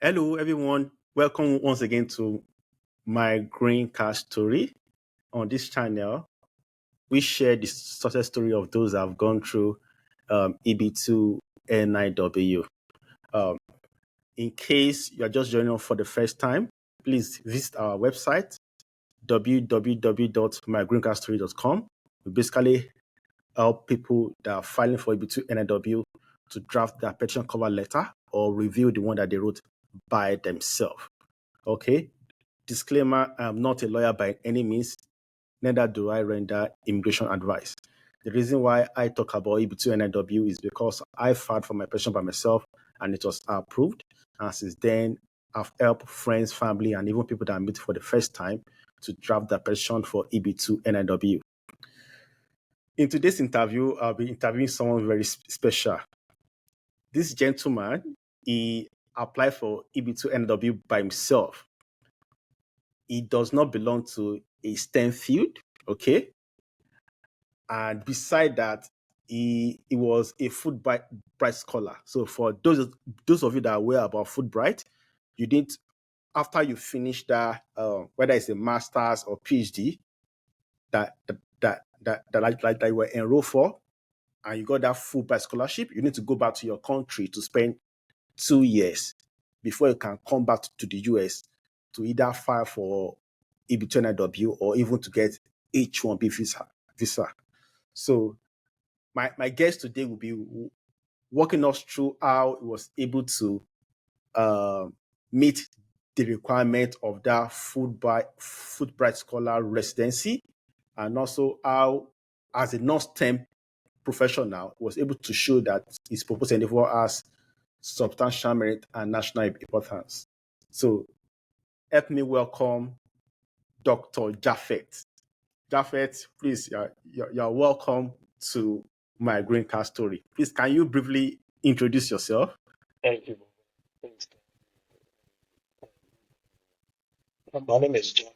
Hello, everyone. Welcome once again to my green card story. On this channel, we share the success story of those that have gone through EB2-NIW. In case you're just joining us for the first time, please visit our website, www.mygreencardstory.com. We basically help people that are filing for EB2-NIW to draft their petition cover letter or review the one that they wrote by themselves. Okay. Disclaimer, I'm not a lawyer by any means, neither do I render immigration advice. The reason why I talk about EB2-NIW is because I filed for my petition by myself and it was approved. And since then, I've helped friends, family, and even people that I meet for the first time to draft the petition for EB2-NIW. In today's interview, I'll be interviewing someone very special. This gentleman, he applied for EB2-NIW by himself. He does not belong to a STEM field, okay? And beside that, he was a Fulbright Scholar. So for those of you that are aware about Fulbright, you didn't, after you finish that, whether it's a master's or PhD, that you were enrolled for, and you got that Fulbright scholarship, you need to go back to your country to spend 2 years before you can come back to the US to either file for EB2-NIW or even to get H-1B visa. So my guest today will be walking us through how he was able to meet the requirement of that Fulbright Scholar residency, and also how, as a non-STEM professional, was able to show that his proposed endeavor has substantial merit and national importance. So help me welcome Dr. Japhet. Japhet, please, you're welcome to my green card story. Please, can you briefly introduce yourself? Thank you. Thanks. My name is Japhet.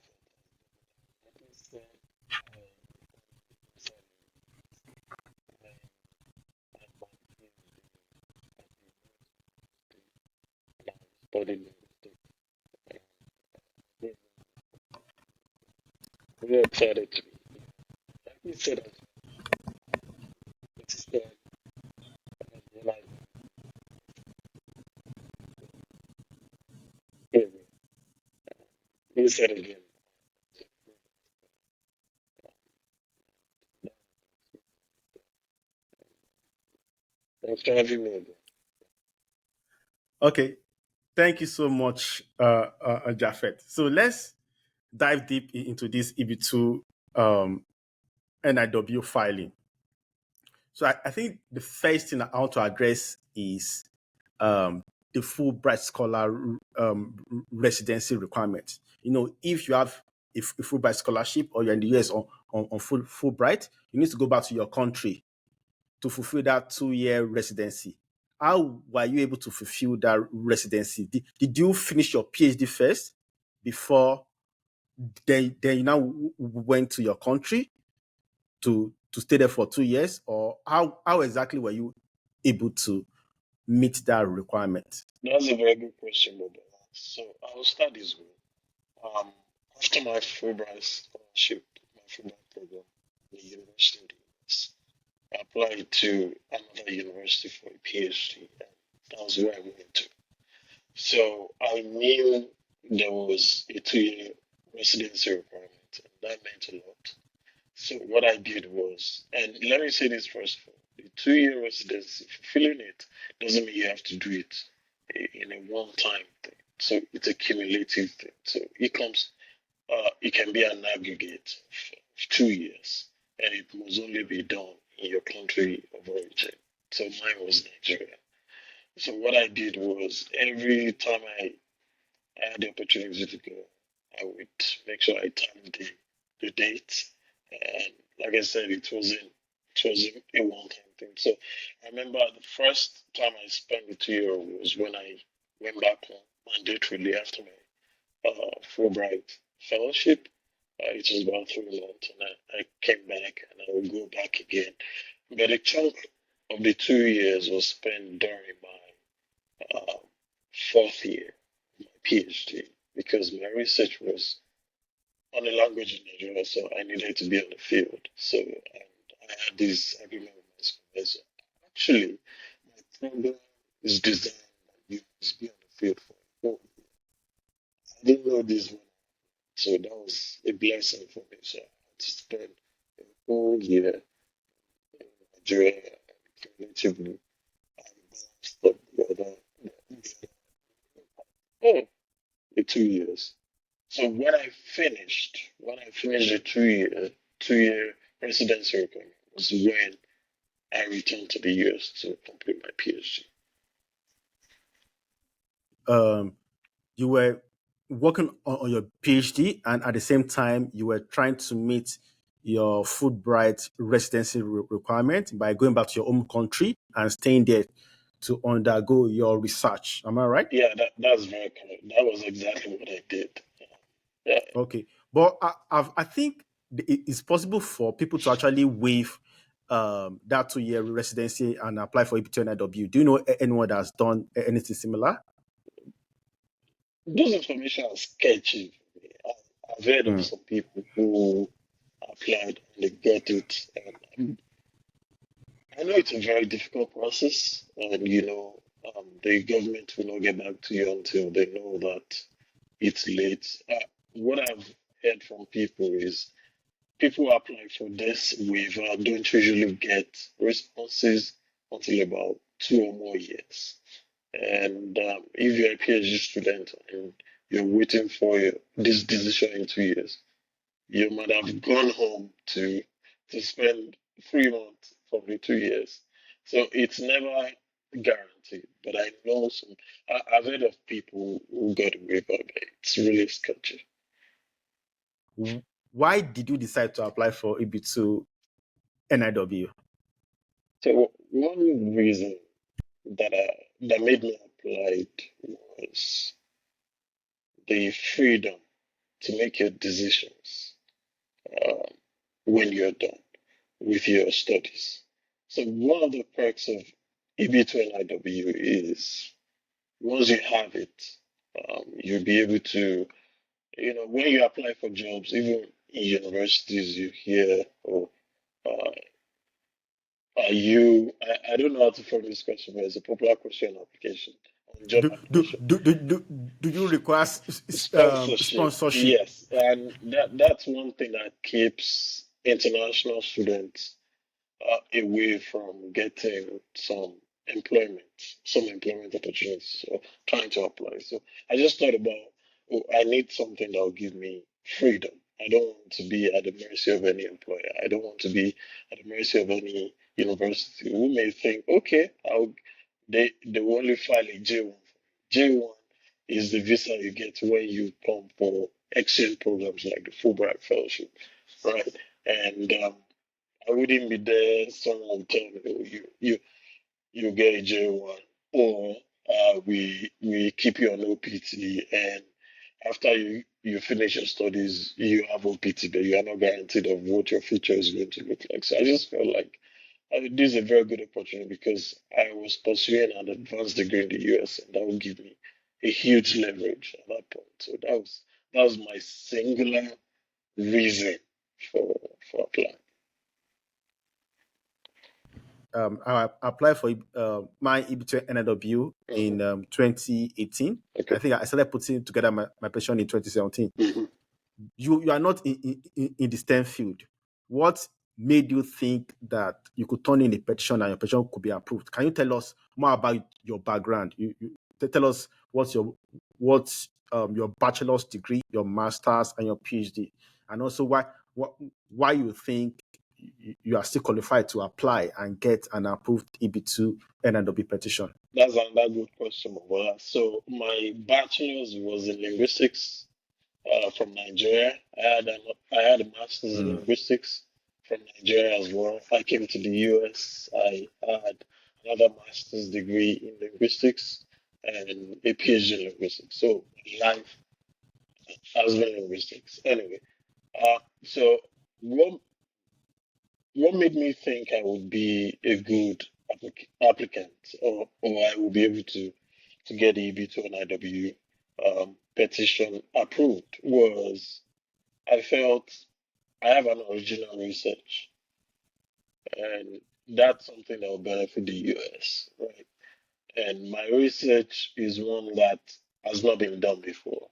Studied linguistics. Very excited to be here. Like you said, it's then I realized you said it again. Thanks for having me again. Okay, thank you so much, Japhet. So let's dive deep into this EB2 NIW filing. So I think the first thing I want to address is the Fulbright Scholar residency requirement. You know, if you have a Fulbright scholarship or you're in the US on Fulbright, you need to go back to your country to fulfill that 2-year residency. How were you able to fulfill that residency? Did you finish your PhD first before then you now went to your country to stay there for 2 years, or how exactly were you able to meet that requirement? That's a very good question, Bobo. So I'll start this way. After my Fulbright scholarship, my Fulbright program, the University of the US, I applied to another university for a PhD, and that was where I went to. So I knew there was a 2-year residency requirement, and that meant a lot. So what I did was, and let me say this first of all, the 2-year residency, fulfilling it doesn't mean you have to do it in a one-time thing. So it's a cumulative thing. So it comes, it can be an aggregate of 2 years, and it must only be done in your country of origin. So mine was Nigeria. So what I did was every time I had the opportunity to go, I would make sure I timed the dates. And like I said, it wasn't a one-time thing. So I remember the first time I spent the 2 year was when I went back home mandatorily after my Fulbright Fellowship. It was about 3 months, and I came back and I would go back again. But a chunk of the 2 years was spent during my 4th year. PhD because my research was on a language in Nigeria, so I needed to be on the field. So, and I had this agreement with my supervisor. Actually, my program is designed that you must be on the field for a whole year. I didn't know this one, so that was a blessing for me. So I had to spend a whole year in Nigeria relatively and balanced up oh, the 2 years. So when I finished the 2 year residency requirement was when I returned to the US to complete my PhD. Um, you were working on your PhD, and at the same time, you were trying to meet your Fulbright residency requirement by going back to your home country and staying there to undergo your research. Am I right? Yeah, that's very correct. That was exactly what I did. Yeah, Okay, but I think it's possible for people to actually waive that 2 year residency and apply for EB2-NIW. Do you know anyone that's done anything similar? those information are sketchy. I've heard of Mm. some people who applied and they got it. And I know it's a very difficult process, and the government will not get back to you until they know that it's late. What I've heard from people is people who apply for this waiver don't usually get responses until about 2 or more years. And if you're a PhD student and you're waiting for this decision in 2 years, you might have gone home to spend 3 months from the 2 years. So it's never guaranteed. But I know I've heard of people who got a waiver, but it's really sketchy. Why did you decide to apply for EB2-NIW? So one reason that made me apply was the freedom to make your decisions um, when you're done with your studies. So one of the perks of EB2-NIW is once you have it, you'll be able to, when you apply for jobs, even in universities, you hear, oh, uh, I don't know how to form this question, but it's a popular question on application, on job Do, do, application. do, do, do, do you require Sponsorship, sponsorship? yes, and that's one thing that keeps international students away from getting some employment opportunities, so trying to apply. So I just thought about, oh, I need something that will give me freedom. I don't want to be at the mercy of any employer. I don't want to be at the mercy of any university who may think, okay, they will only file a J1. J1 is the visa you get when you come for exchange programs like the Fulbright Fellowship, right? And I wouldn't be there. Someone would tell me, oh, you get a J1, or we keep you on OPT, and after you finish your studies, you have OPT, but you are not guaranteed of what your future is going to look like. So I just felt like this is a very good opportunity because I was pursuing an advanced degree in the US, and that would give me a huge leverage at that point. So that was my singular reason for applying. I applied for my EB2-NIW Hmm. in 2018. Okay. I think I started putting together my petition in 2017. Hmm. You are not in the STEM field. What made you think that you could turn in a petition and your petition could be approved? Can you tell us more about your background? Tell us what's your bachelor's degree, your master's, and your PhD, and also why you think you are still qualified to apply and get an approved EB2-NIW petition. That's another good question, Mobola. So my bachelor's was in linguistics from Nigeria. I had a master's in Mm. linguistics from Nigeria as well. I came to the US. I had another master's degree in linguistics and a PhD in linguistics. So my life has been linguistics. Anyway, so what what made me think I would be a good applicant, or I would be able to get the EB2 and IW? petition approved was I felt I have an original research, and that's something that will benefit the US, right? And my research is one that has not been done before.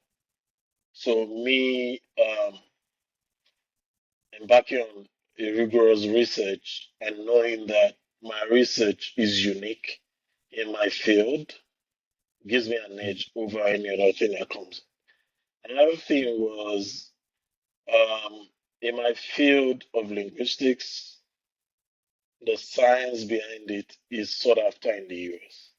So me embarking on a rigorous research and knowing that my research is unique in my field gives me an edge over any other thing that comes. Another thing was in my field of linguistics, the science behind it is sought after in the US.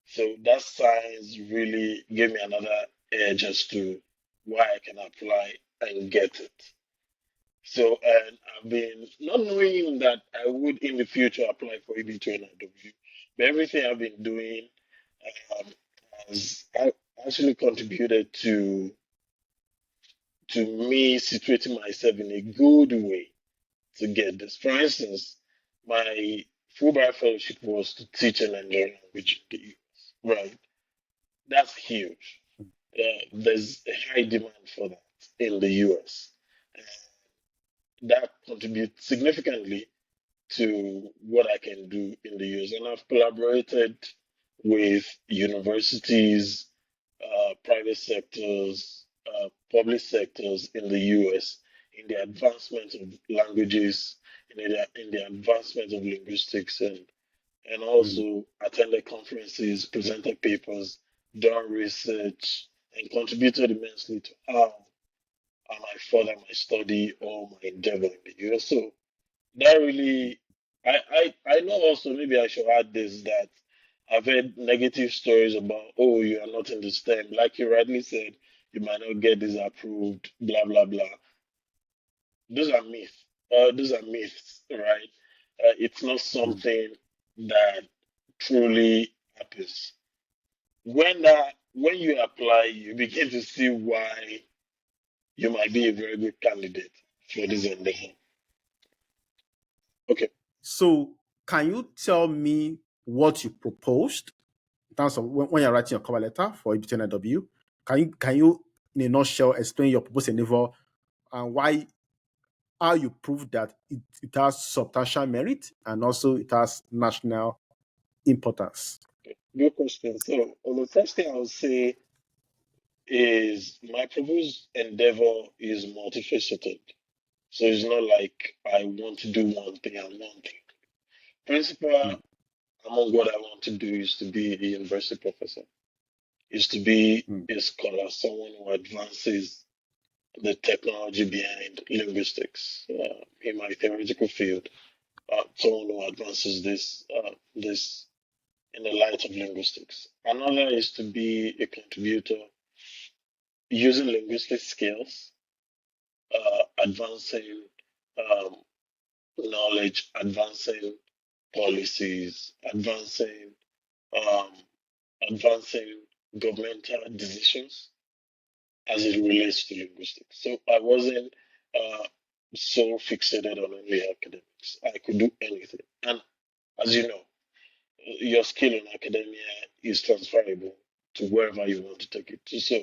So that science really gave me another edge as to why I can apply and get it. So, and I've been not knowing that I would in the future apply for EB2-NIW, but everything I've been doing um, has actually contributed to me situating myself in a good way to get this. For instance, my Fulbright Fellowship was to teach an Nigerian language in the US, right? That's huge. There's a high demand for that in the US. That contributes significantly to what I can do in the US. And I've collaborated with universities, private sectors, public sectors in the US in the advancement of languages, in the advancement of linguistics, and also attended conferences, presented papers, done research, and contributed immensely to how I might further my study or my endeavor in the US. So that really, I know also maybe I should add this that I've heard negative stories about, oh, you are not in the STEM. Like you rightly said, you might not get this approved, blah, blah, blah. Those are myths. Those are myths, right? It's not something that truly happens. When you apply, you begin to see why you might be a very good candidate for this endeavor. Okay. So, can you tell me what you proposed in terms of when you're writing your cover letter for EB2-NIW? Can you in a nutshell explain your proposed endeavor and why how you prove that it has substantial merit and also it has national importance? Good question. So, the first thing I would say is my proposed endeavor is multifaceted. So it's not like I want to do one thing and one thing. Principal among what I want to do is to be a university professor, is to be a scholar, someone who advances the technology behind linguistics in my theoretical field, someone who advances this in the light of linguistics. Another is to be a contributor using linguistic skills, advancing um, knowledge, advancing policies, um, advancing governmental decisions as it relates to linguistics. So I wasn't uh, so fixated on only academics. I could do anything. And as you know, your skill in academia is transferable to wherever you want to take it to. So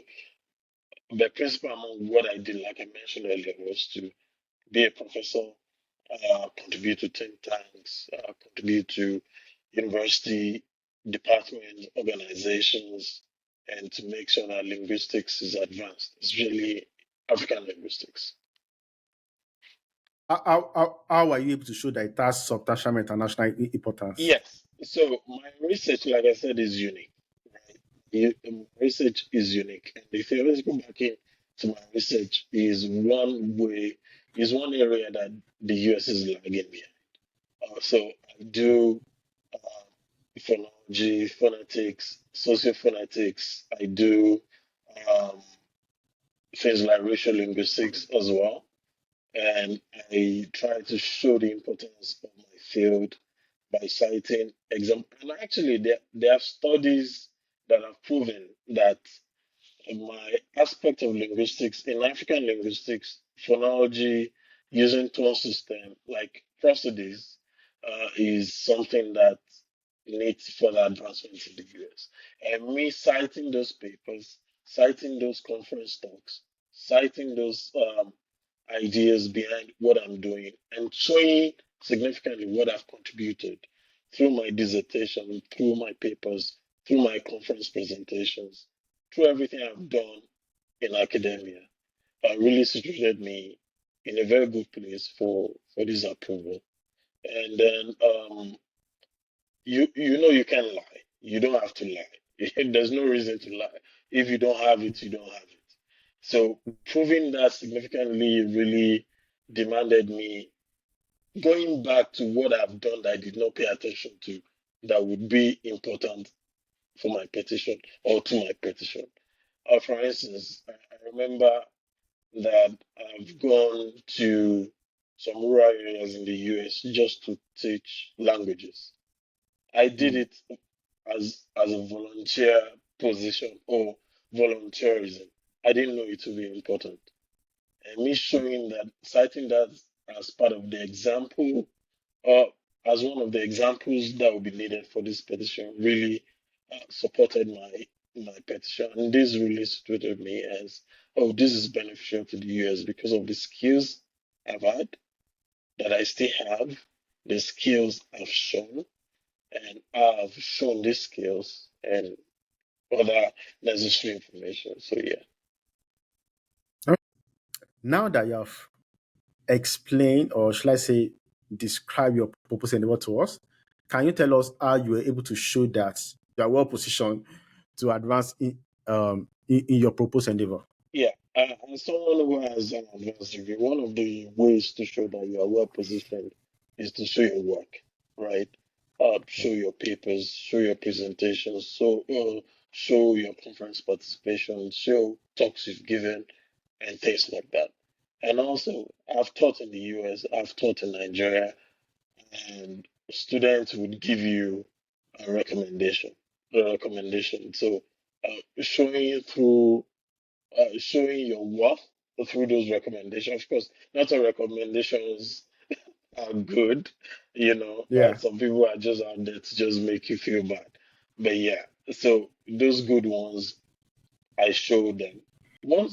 the principle among what I did, like I mentioned earlier, was to be a professor, contribute to think tanks, contribute to university departments, organizations, and to make sure that linguistics is advanced, especially African linguistics. How are you able to show that it has substantial international importance? Yes. So my research, like I said, is unique. Right? Research is unique, and the theoretical backing to my research is one area that the US is lagging behind. So I do phonology, phonetics, sociophonetics. I do um, things like racial linguistics as well. And I try to show the importance of my field by citing examples. And actually, there are studies that have proven that my aspect of linguistics in African linguistics, phonology, using tone system like prosodies, is something that needs further advancement in the US. And me citing those papers, citing those conference talks, citing those ideas behind what I'm doing, and showing significantly what I've contributed through my dissertation, through my papers, through my conference presentations, through everything I've done in academia, really situated me in a very good place for this approval. And then you know you can lie. You don't have to lie. There's no reason to lie. If you don't have it, you don't have it. So proving that significantly really demanded me going back to what I've done that I did not pay attention to that would be important for my petition or to my petition. For instance, I remember that I've gone to some rural areas in the US just to teach languages. I did Mm. it as a volunteer position or volunteerism. I didn't know it would be important. And me showing that, citing that as part of the example, or as one of the examples that would be needed for this petition, really supported my petition. And this really situated me as, oh, this is beneficial to the US because of the skills I've had, that I still have, the skills I've shown, and I've shown these skills and other necessary information. So yeah. Now that you have explained, or shall I say, describe your purpose endeavor to us, can you tell us how you were able to show that you are well positioned to advance in your proposed endeavor? Yeah, as someone who has an advanced degree, one of the ways to show that you are well positioned is to show your work, right? Show your papers, show your presentations, show your conference participation, show talks you've given, and things like that. And also, I've taught in the US, I've taught in Nigeria, and students would give you a recommendation. So, showing through showing your worth through those recommendations. Of course, not all recommendations are good. Yeah. Some people are just out there to just make you feel bad. But yeah, so those good ones, I show them. One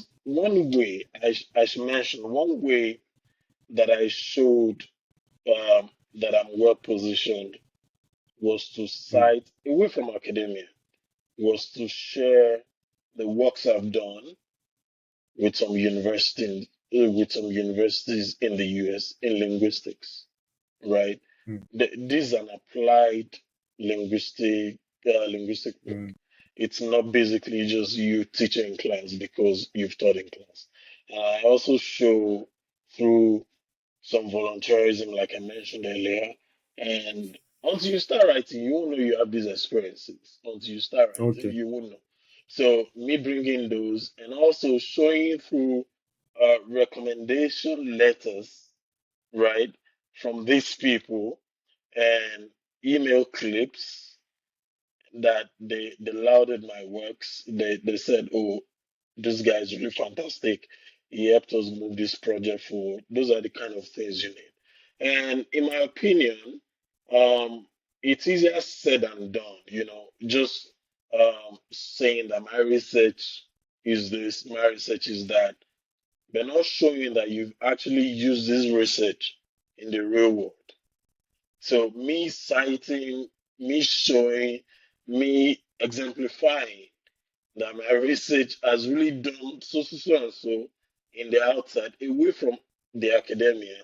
way I should mention one way that I showed that I'm well positioned was to Mm. cite away from academia, was to share the works I've done with some universities in the US in linguistics, right? Mm. This is an applied linguistic work. Mm. It's not basically just you teaching in class because you've taught in class. I also show through some volunteerism, like I mentioned earlier. And until you start writing, you won't know you have these experiences. Until you start writing, Okay. you won't know. So, me bringing those and also showing through recommendation letters, right, from these people and email clips that they lauded my works. They said, "Oh, this guy is really fantastic. He helped us move this project forward." Those are the kind of things you need. And in my opinion, it's easier said than done. Just saying that my research is this, my research is that, but not showing that you've actually used this research in the real world. So me citing, me showing, me exemplifying that my research has really done so and so in the outside, away from the academia,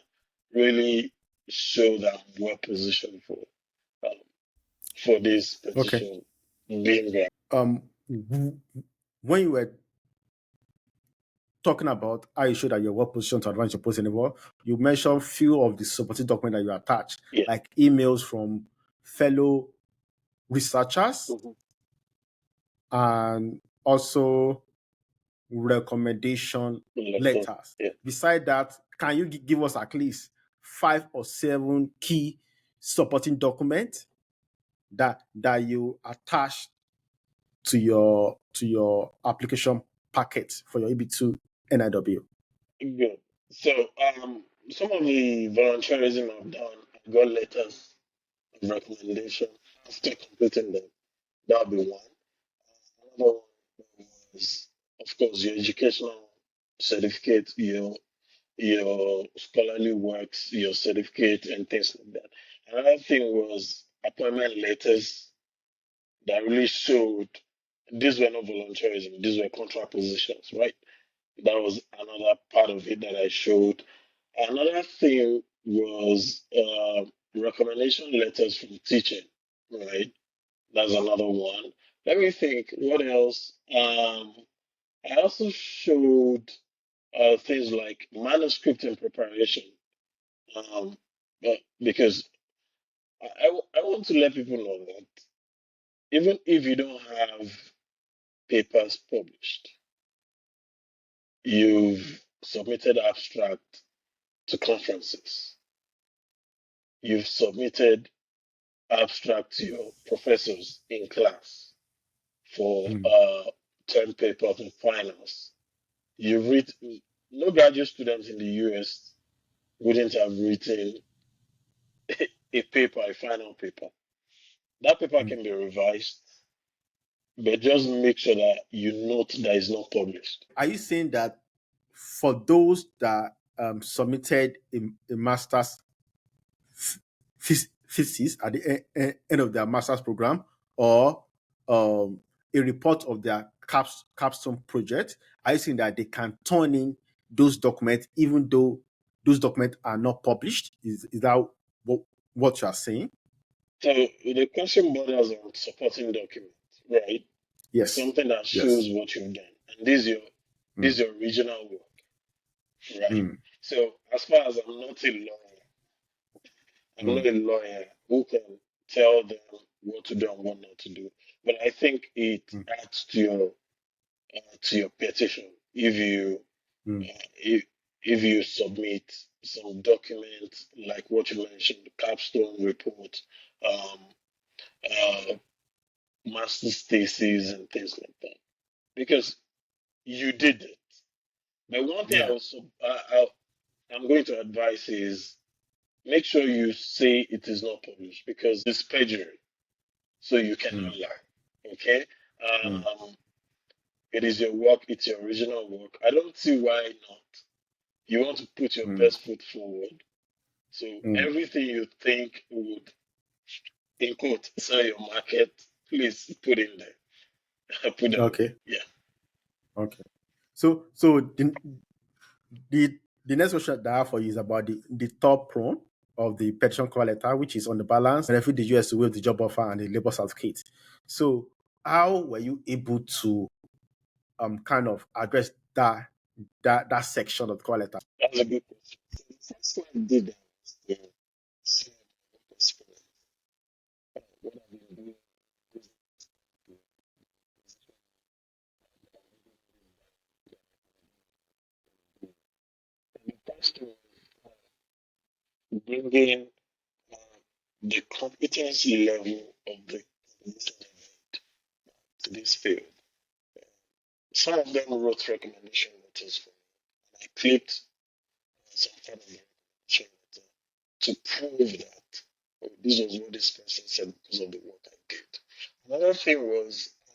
really show that I'm well positioned um, for this Okay. petition being granted. W- when you were talking about how you show that you're well positioned to advance your post endeavor, you mentioned few of the supporting documents that you attach, Yeah. like emails from fellow researchers Mhm. and also recommendation Letters. letters. Yeah. Beside that, can you give us at least 5 or 7 key supporting documents that you attach to your application packet for your EB2 NIW? Good. So some of the volunteerism I've done, I got letters of recommendation after completing them. That'll be one. Another one was of course, your educational certificate, your scholarly works, your certificate, and things like that. Another thing was appointment letters that really showed these were not volunteerism, these were contract positions, right? That was another part of it that I showed. Another thing was recommendation letters from teaching, right? That's another one. Let me think, what else? I also showed things like manuscript and preparation, um, because I want to let people know that even if you don't have papers published, you've submitted abstract to conferences, you've submitted abstract to your professors in class for Mm, term papers and finals. You read, no graduate students in the US wouldn't have written a paper, a final paper. That paper mm. can be revised, but just make sure that you note that it's not published. Are you saying that for those that submitted a master's thesis at the end of their master's program, or a report of their capstone project, are you saying that they can turn in those documents even though those documents are not published? Is that what you are saying? So the question borders on supporting documents, right? Yes. Something that shows Yes. what you've done. And this Mm, is your original work, right? mm, So as far as I'm not mm, a lawyer who can tell them what to do and what not to do. But I think it mm, adds to your petition mm, if if you submit some documents like what you mentioned, the capstone report, um, uh, master's thesis, and things like that, because you did it. But one thing I yeah. also I'm going to advise is make sure you say it is not published because it's perjury, so you Mm, cannot lie. Okay, mm, um, it is your work, it's your original work. I don't see why not. You want to put your mm, best foot forward, so mm. everything you think would, in quote, sell your market, please put in there. Put them there. Okay. Yeah. Okay. So the next question that I have for you is about the top prong of the petition cover letter, which is on the balance, benefit the US to waive the job offer and the labor certificate. So how were you able to kind of address that section of the cover letter? That's a good question. So the first one I did was to see my work experience. What I've been doing is and the first one was bringing uh, the competency level of the position to this field. Some of them wrote recommendation letters for me. And I clicked some part of the recommendation letter to prove that this was what this person said because of the work I did. Another thing was I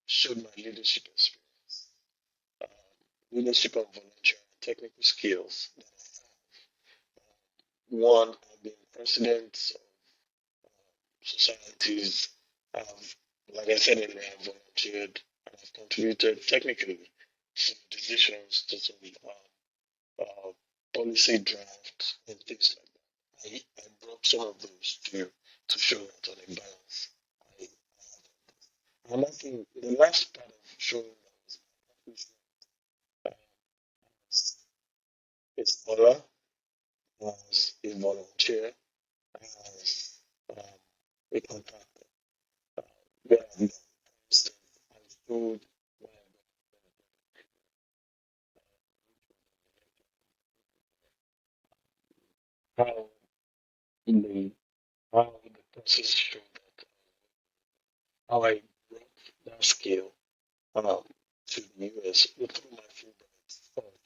showed my leadership experience, um, leadership and volunteering and technical skills that I have. One, I've been president of societies. I've, like I said earlier, I've volunteered and I've contributed technically to some decisions, to some policy drafts and things like that. I brought some of those to show that on a balance. I, Another thing, the last part of showing that was my accomplishment as a scholar, as a volunteer, as a contractor. Uh, where I've done, for instance, I showed where how the how the process showed that how I brought that skill um, to the US through my Fulbright Scholarship.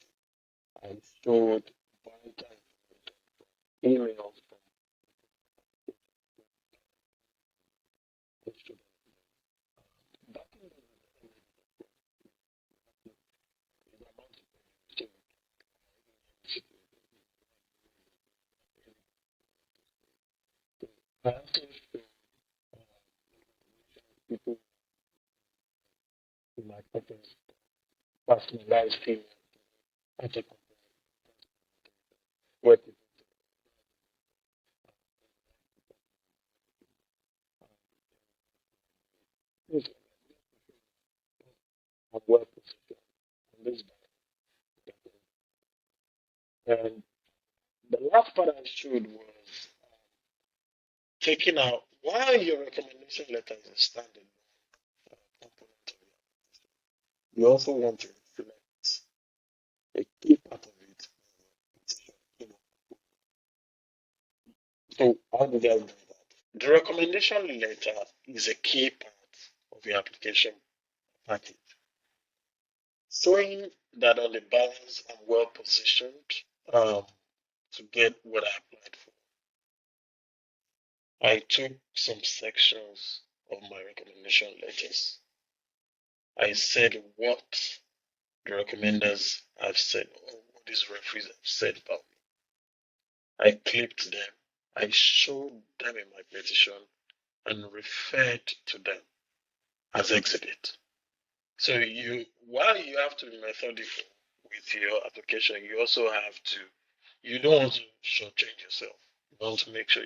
I showed vital information, emails from the students. That marginalized female applicants were well positioned on this bank. And the last part I showed was taking out while your recommendation letter is a standard component of it, you also want to reflect a key part of it. You know, so how did I do that? The recommendation letter is a key part of your application package, showing that on the balance I'm well positioned to get what I applied for. I took some sections of my recommendation letters. I said what the recommenders have said, or what these referees have said about me. I clipped them, I showed them in my petition, and referred to them as exhibit. So while you have to be methodical with your application, you also have to, you don't want to shortchange yourself. You want to make sure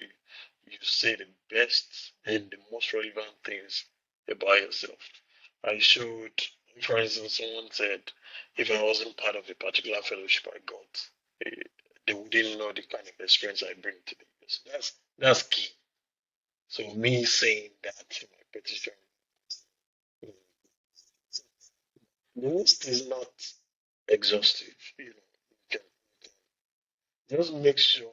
you say the best and the most relevant things about yourself. I showed, for instance, someone said, if I wasn't part of a particular fellowship I got, they wouldn't know the kind of experience I bring to the US. That's key. So me saying that in my petition, the list is not exhaustive. You can just make sure.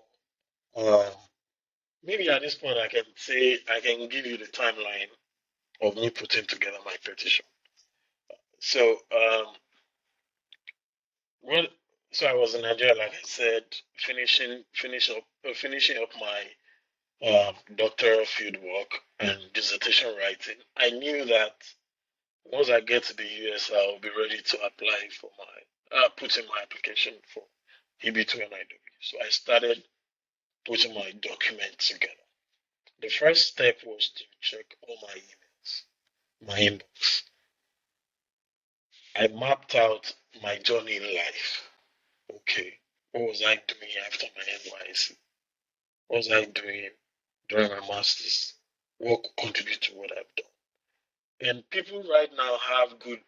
Maybe at this point I can say I can give you the timeline of me putting together my petition. So well, so I was in Nigeria, like I said, finishing up my doctoral field work and dissertation writing. I knew that once I get to the US, I'll be ready to apply for put in my application for EB2-NIW. So I started putting my documents together. The first step was to check all my emails, my inbox. I mapped out my journey in life. Okay, what was I doing after my NYC? What was I doing during my master's? What could contribute to what I've done? And people right now have good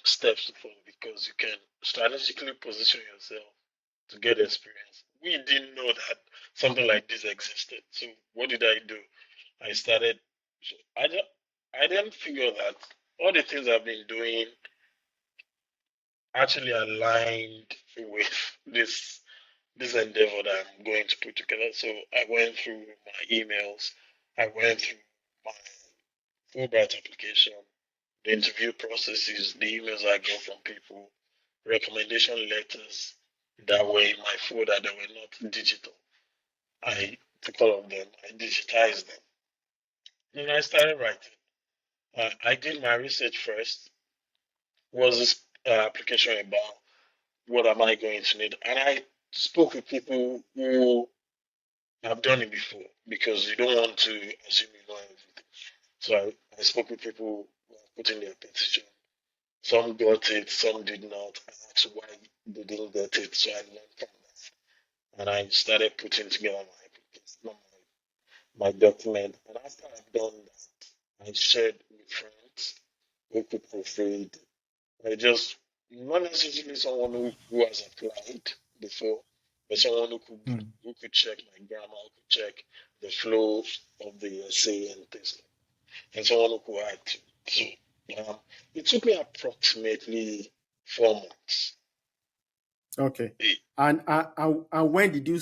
steps to follow because you can strategically position yourself to get experience. We didn't know that something like this existed. So what did I do? I started. So I didn't figure that all the things I've been doing actually aligned with this endeavor that I'm going to put together. So I went through my emails. I went through my Fulbright application, the interview processes, the emails I got from people, recommendation letters that were in my folder that were not digital. I took all of them, I digitized them. And I started writing. I did my research first. Was this application about? What am I going to need? And I spoke with people who have done it before because you don't want to assume you know everything. So I spoke with people who have put in their petition. Some got it, some did not. I asked why they didn't get it, so I learned from that. And I started putting together my application, my document. And after I've done that, I shared with friends who could proofread. I just not necessarily someone who has applied before, but someone who could check my grammar, who could check the flow of the essay and things like that. And someone who could add to. So it took me approximately 4 months. Okay. And when did you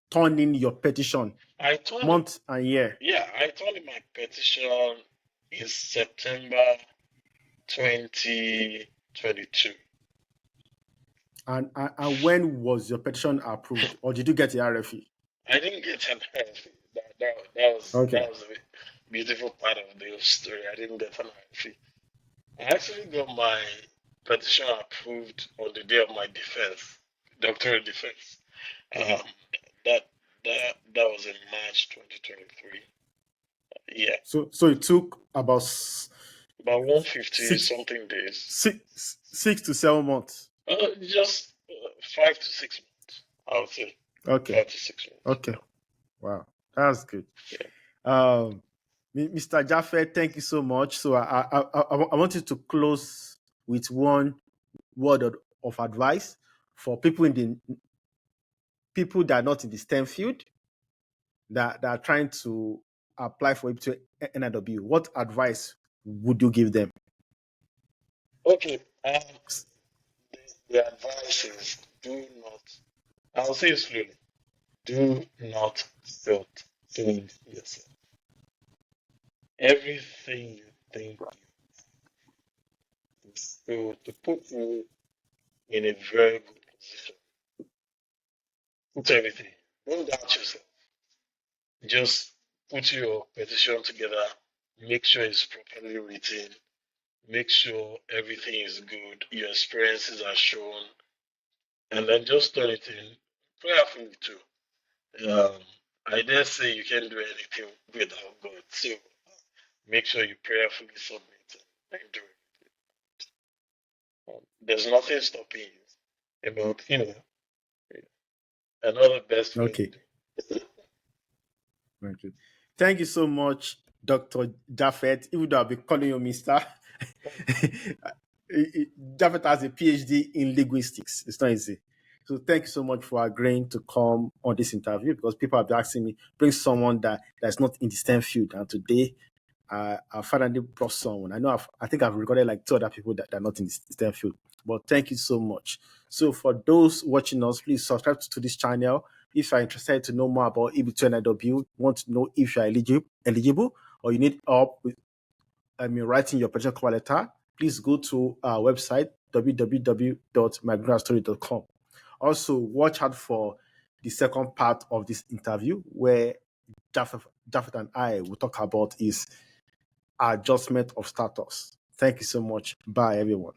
turn in your petition? Month and year. Yeah, I turned in my petition in September 2022. And when was your petition approved, or did you get the RFE? I didn't get an RFE. That was a beautiful part of the story. I didn't get an RFE. I actually got my petition approved on the day of my defense, doctoral defense. That was in March 2023. Yeah. So it took about About 150 Six, something days. 6 to 7 months. Just 5 to 6 months, I would say. Okay. 5 to 6 months. Okay. Wow. That's good. Yeah. Mr. Japhet, thank you so much. So I wanted to close with one word of advice for people that are not in the STEM field that are trying to apply for EB2-NIW. What advice would you give them? Okay. The advice is do not, I'll say it slowly, do not self-feed yourself. Everything you think you to put you in a very good position. Put everything. Don't doubt yourself. Just put your petition together. Make sure it's properly written. Make sure everything is good. Your experiences are shown. And then just turn it in prayerfully too. I dare say you can't do anything without God. So make sure you prayerfully submit and do it. There's nothing stopping you about, another best friend. Okay. Thank you so much, Dr. Japhet. Even though I'll be calling you Mr. Japhet has a PhD in linguistics. It's not easy. So thank you so much for agreeing to come on this interview, because people have been asking me, bring someone that's not in the STEM field. And today, I finally brought someone. I think I've recorded like 2 other people that are not in the STEM field. But thank you so much. So for those watching us, please subscribe to this channel. If you're interested to know more about EB2-NIW, want to know if you're eligible, or you need help with writing your petition cover letter, please go to our website, www.mygreencardstory.com. Also, watch out for the second part of this interview, where Japhet and I will talk about is adjustment of status. Thank you so much. Bye, everyone.